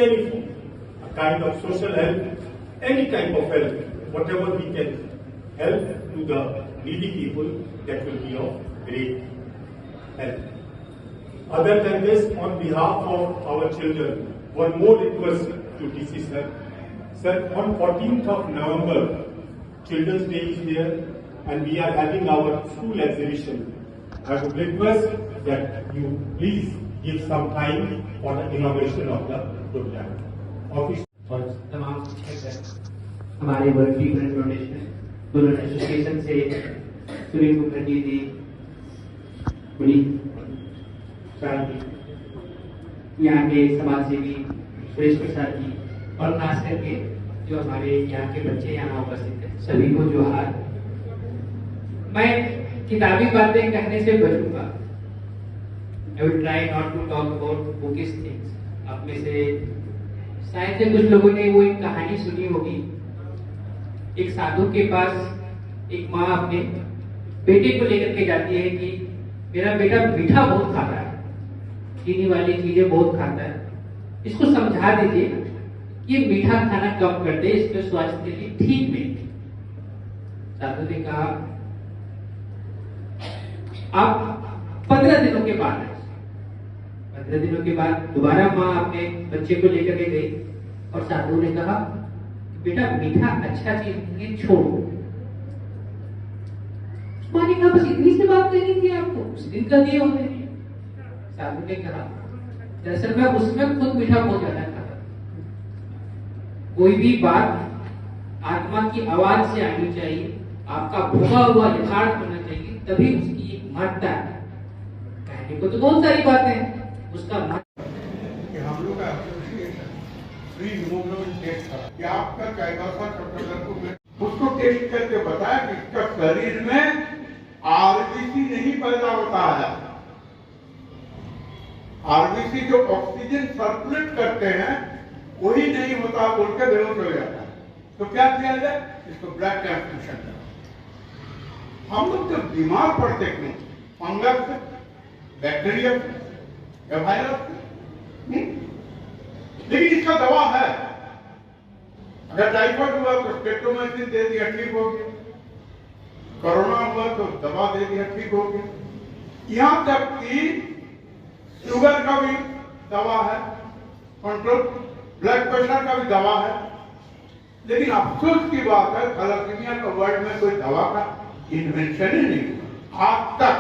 any form, a kind of social help, any kind of help, whatever we can help to the needy people, that will be of great help. Other than this, on behalf of our children, one more request to DC sir. Sir, on 14th of November, Children's Day is there, and we are having our school exhibition. I would request that you please give some time for the inauguration of the program. Office और तमाम शिक्षक हमारे world foundation association से सुनील मुखर्जी जी, पुनीत यहाँ के समाज सेवी सुरेश प्रसाद जी, और खास करके जो हमारे यहाँ के बच्चे यहाँ उपस्थित हैं, सभी को जोहार। मैं किताबी बातें कहने से बचूंगा। I will try not to talk about bookish things. आप में से शायद से कुछ लोगों ने वो एक कहानी सुनी होगी। एक साधु के पास एक माँ अपने बेटे को लेकर के जाती है कि मेरा बेटा मीठा बहुत खाता है, चीनी वाली चीजें बहुत खाता है, इसको समझा दीजिए कि ये मीठा खाना कम कर दे, इसमें स्वास्थ्य के लिए ठीक नहीं। साधु ने कहा आप 15 दिनों के बाद 15 दिनों के बाद दोबारा माँ अपने बच्चे को लेकर के गई और साधु ने कहा बेटा मीठा अच्छा चीज नहीं है, छोड़ो। माँ ने कहा बस इतनी सी बात करनी थी आपको, उस दिन कर दिया उन्होंने। साधु ने कहा दरअसल मैं उसमें खुद मीठा बहुत ज्यादा खाता। कोई भी बात आत्मा की आवाज से आनी चाहिए, आपका भूखा हुआ यथार्थ होना चाहिए, तभी उसकी महत्ता है। कहने को तो बहुत सारी बातें हैं, उसका हम लोग का एसोसिएशन फ्री हीमोग्लोबिन टेस्ट था कि आपका कैलासा चक्रधर को उसको टेस्ट करके बताया कि इसका शरीर में आरबीसी नहीं पैदा होता है। आरबीसी जो ऑक्सीजन सर्कुलेट करते हैं वही नहीं होता, बोल के बेहोश हो जाता है। तो क्या किया जाए, इसको ब्लड ट्रांसफ्यूजन करो। हम लोग जब बीमार पड़ते क्यों, फंगस से, बैक्टीरिया से या वायरस से, लेकिन इसका दवा है। अगर टाइफाइड हुआ तो स्ट्रेप्टोमाइसिन दे दिया, ठीक हो गया। कोरोना हुआ तो दवा दे दिया, ठीक हो गया। यहां तक कि शुगर का भी दवा है, कंट्रोल, ब्लड प्रेशर का भी दवा है। लेकिन अफसोस की बात है थैलेसीमिया का वर्ल्ड में कोई दवा का इन्वेंशन ही नहीं हुआ आज तक।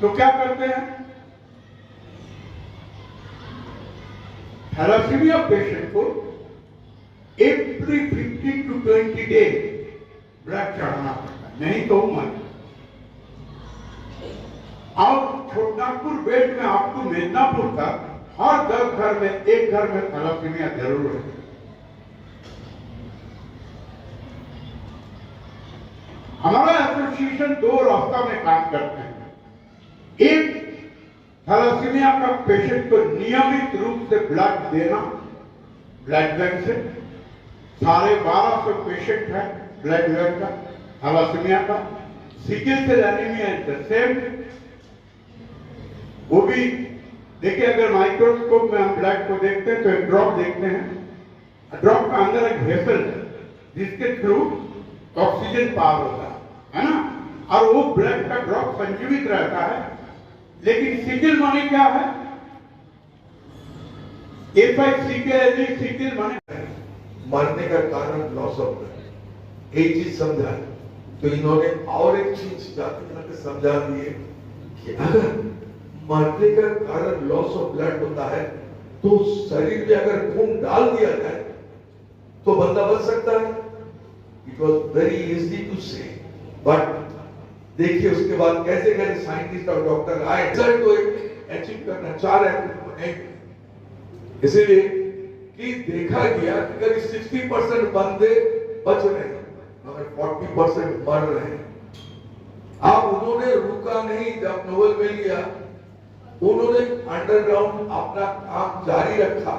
तो क्या करते हैं, थैलेसीमिया पेशेंट को एवरी 15 to 20 डेज ब्लड चढ़ाना पड़ता है, नहीं तो मर। और छोटनागपुर बेल्ट में आपको मिदनापुर तक हर 10 घर में एक घर में थैलेसीमिया जरूर है। हमारा एसोसिएशन 2 रास्ता में काम करते हैं। एक, थैलेसीमिया का पेशेंट को नियमित रूप से ब्लड देना, ब्लड बैंक से। 1250 पेशेंट है ब्लड बैंक का, थैलेसीमिया का। Sickle cell anaemia is the same. वो भी देखिए, अगर माइक्रोस्कोप में हम ब्लड को देखते हैं तो एक ड्रॉप देखते हैं। ड्रॉप का अंदर एक वेसल है जिसके थ्रू ऑक्सीजन पार होता है ना, और वो ब्लड का ड्रॉप संजीवित रहता है। लेकिन सिकल माने क्या है, सिकल माने मरने का कारण लॉस ऑफ ब्लड। एक चीज समझा तो इन्होंने और एक चीज जाते समझा दी है कि अगर मरने का कारण लॉस ऑफ ब्लड होता है तो शरीर में अगर खून डाल दिया जाए तो बंदा बच सकता है। It was very easy to say, but देखिए उसके बाद कैसे कैसे साइंटिस्ट और डॉक्टर आए रिजल्ट को अचीव करना चाह रहे हैं। इसीलिए कि देखा गया कि अगर 60% बंदे बच रहे हैं मगर 40% मर रहे हैं। अब उन्होंने रुका नहीं, जब नोबेल मिल गया उन्होंने अंडरग्राउंड अपना काम जारी रखा।